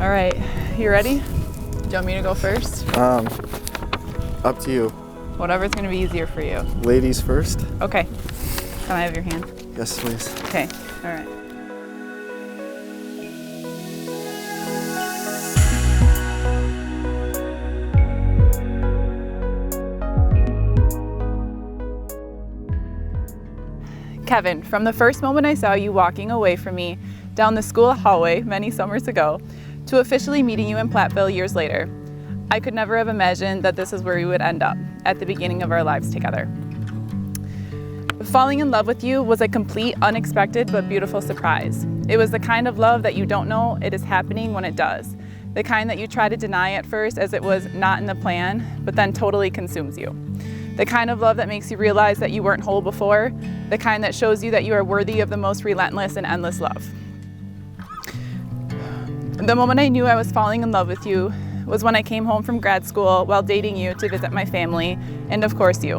All right, you ready? Do you want me to go first? Up to you. Whatever's gonna be easier for you. Ladies first. Okay. Can I have your hand? Yes, please. Okay, all right. Kevin, from the first moment I saw you walking away from me down the school hallway many summers ago to officially meeting you in Platteville years later, I could never have imagined that this is where we would end up at the beginning of our lives together. Falling in love with you was a complete, unexpected, but beautiful surprise. It was the kind of love that you don't know it is happening when it does. The kind that you try to deny at first as it was not in the plan, but then totally consumes you. The kind of love that makes you realize that you weren't whole before, the kind that shows you that you are worthy of the most relentless and endless love. The moment I knew I was falling in love with you was when I came home from grad school while dating you to visit my family, and of course you.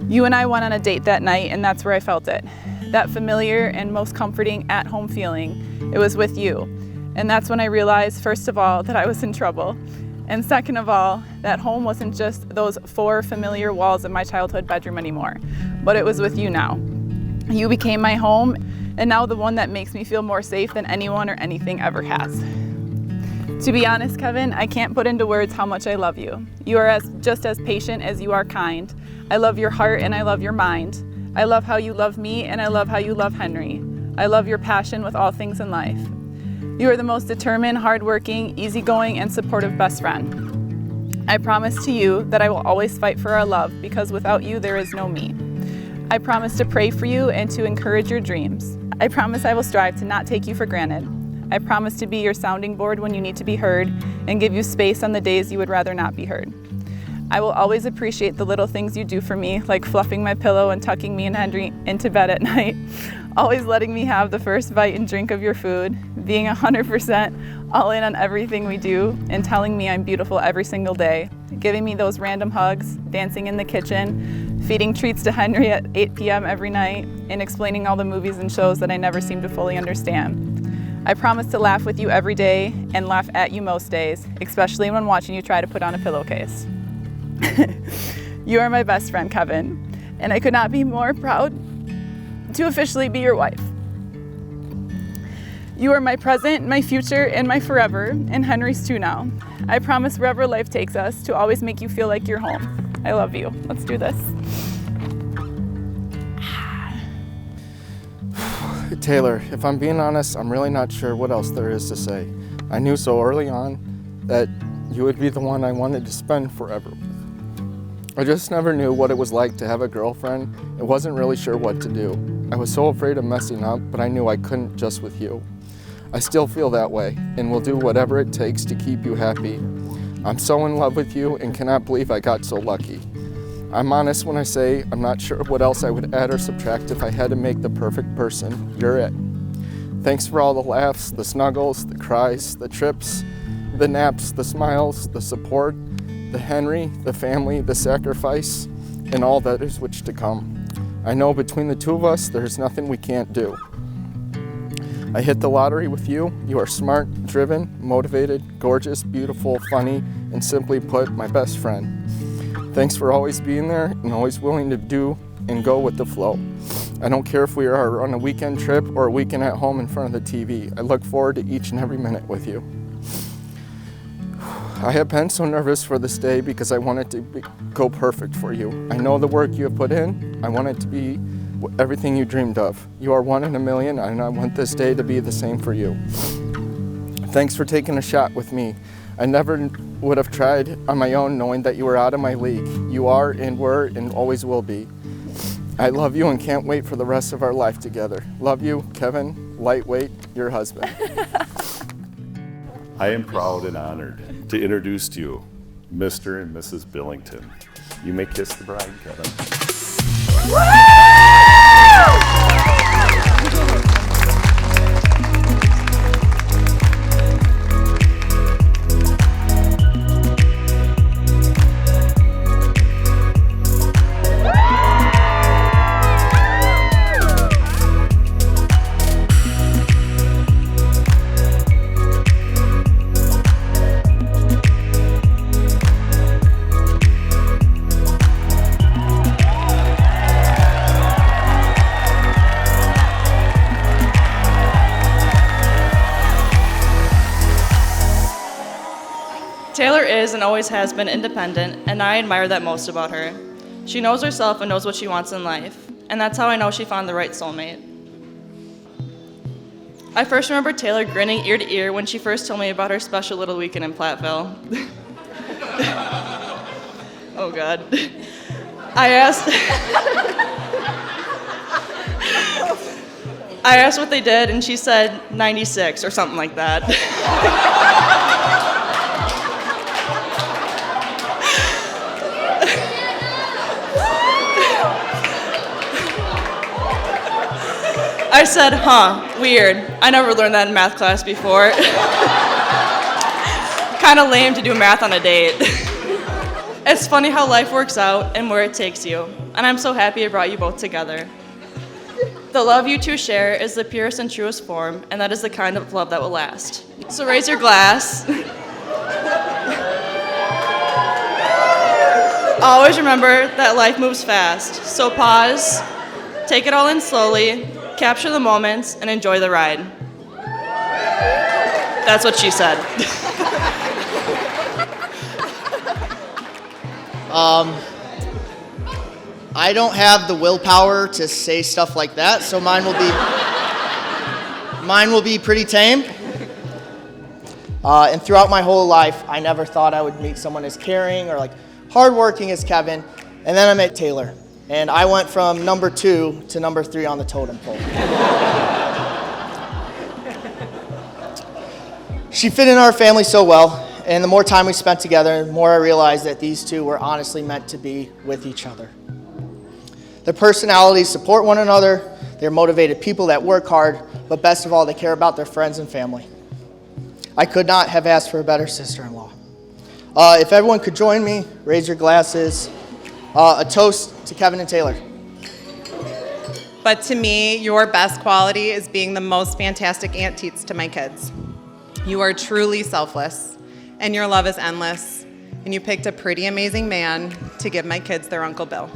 You and I went on a date that night, and that's where I felt it. That familiar and most comforting at-home feeling, it was with you. And that's when I realized, first of all, that I was in trouble. And second of all, that home wasn't just those 4 familiar walls of my childhood bedroom anymore, but it was with you now. You became my home, and now the one that makes me feel more safe than anyone or anything ever has. To be honest, Kevin, I can't put into words how much I love you. You are just as patient as you are kind. I love your heart and I love your mind. I love how you love me and I love how you love Henry. I love your passion with all things in life. You are the most determined, hardworking, easygoing, and supportive best friend. I promise to you that I will always fight for our love because without you, there is no me. I promise to pray for you and to encourage your dreams. I promise I will strive to not take you for granted. I promise to be your sounding board when you need to be heard and give you space on the days you would rather not be heard. I will always appreciate the little things you do for me, like fluffing my pillow and tucking me and Henry into bed at night, always letting me have the first bite and drink of your food, being 100% all in on everything we do, and telling me I'm beautiful every single day, giving me those random hugs, dancing in the kitchen, feeding treats to Henry at 8 p.m. every night, and explaining all the movies and shows that I never seem to fully understand. I promise to laugh with you every day and laugh at you most days, especially when watching you try to put on a pillowcase. You are my best friend, Kevin, and I could not be more proud to officially be your wife. You are my present, my future, and my forever, and Henry's too now. I promise wherever life takes us to always make you feel like you're home. I love you. Let's do this. Taylor, if I'm being honest, I'm really not sure what else there is to say. I knew so early on that you would be the one I wanted to spend forever with. I just never knew what it was like to have a girlfriend and wasn't really sure what to do. I was so afraid of messing up, but I knew I couldn't just with you. I still feel that way and will do whatever it takes to keep you happy. I'm so in love with you and cannot believe I got so lucky. I'm honest when I say I'm not sure what else I would add or subtract if I had to make the perfect person. You're it. Thanks for all the laughs, the snuggles, the cries, the trips, the naps, the smiles, the support, the Henry, the family, the sacrifice, and all that is which to come. I know between the two of us, there's nothing we can't do. I hit the lottery with you. You are smart, driven, motivated, gorgeous, beautiful, funny, and simply put, my best friend. Thanks for always being there and always willing to do and go with the flow. I don't care if we are on a weekend trip or a weekend at home in front of the TV. I look forward to each and every minute with you. I have been so nervous for this day because I want it to go perfect for you. I know the work you have put in. I want it to be everything you dreamed of. You are 1 in a million, and I want this day to be the same for you. Thanks for taking a shot with me. I never would have tried on my own knowing that you were out of my league. You are and were and always will be. I love you and can't wait for the rest of our life together. Love you, Kevin, lightweight, your husband. I am proud and honored to introduce to you Mr. and Mrs. Billington. You may kiss the bride, Kevin. Taylor is and always has been independent, and I admire that most about her. She knows herself and knows what she wants in life, and that's how I know she found the right soulmate. I first remember Taylor grinning ear to ear when she first told me about her special little weekend in Platteville. Oh God. I asked what they did, and she said 96 or something like that. I said, huh, weird. I never learned that in math class before. Kind of lame to do math on a date. It's funny how life works out and where it takes you, and I'm so happy it brought you both together. The love you two share is the purest and truest form, and that is the kind of love that will last. So raise your glass. Always remember that life moves fast, so pause, take it all in slowly, capture the moments, and enjoy the ride. That's what she said. I don't have the willpower to say stuff like that, so mine will be pretty tame. And throughout my whole life, I never thought I would meet someone as caring or like hardworking as Kevin. And then I met Taylor, and I went from number 2 to number 3 on the totem pole. She fit in our family so well, and the more time we spent together, the more I realized that these two were honestly meant to be with each other. Their personalities support one another. They're motivated people that work hard, but best of all, they care about their friends and family. I could not have asked for a better sister-in-law. If everyone could join me, raise your glasses. A toast to Kevin and Taylor. But to me, your best quality is being the most fantastic Aunt Teets to my kids. You are truly selfless, and your love is endless, and you picked a pretty amazing man to give my kids their Uncle Bill.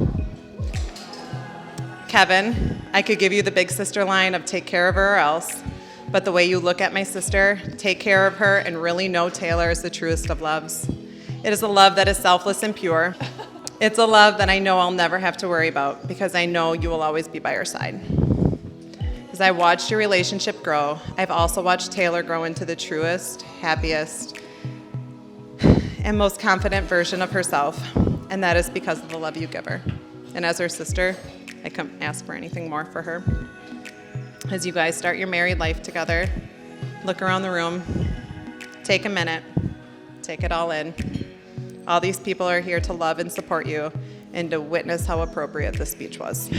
Kevin, I could give you the big sister line of take care of her or else, but the way you look at my sister, take care of her, and really know Taylor is the truest of loves. It is a love that is selfless and pure. It's a love that I know I'll never have to worry about because I know you will always be by our side. As I watched your relationship grow, I've also watched Taylor grow into the truest, happiest, and most confident version of herself, and that is because of the love you give her. And as her sister, I couldn't ask for anything more for her. As you guys start your married life together, look around the room, take a minute, take it all in. All these people are here to love and support you and to witness how appropriate this speech was.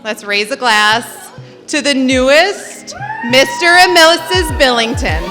Let's raise a glass to the newest Mr. and Mrs. Billington.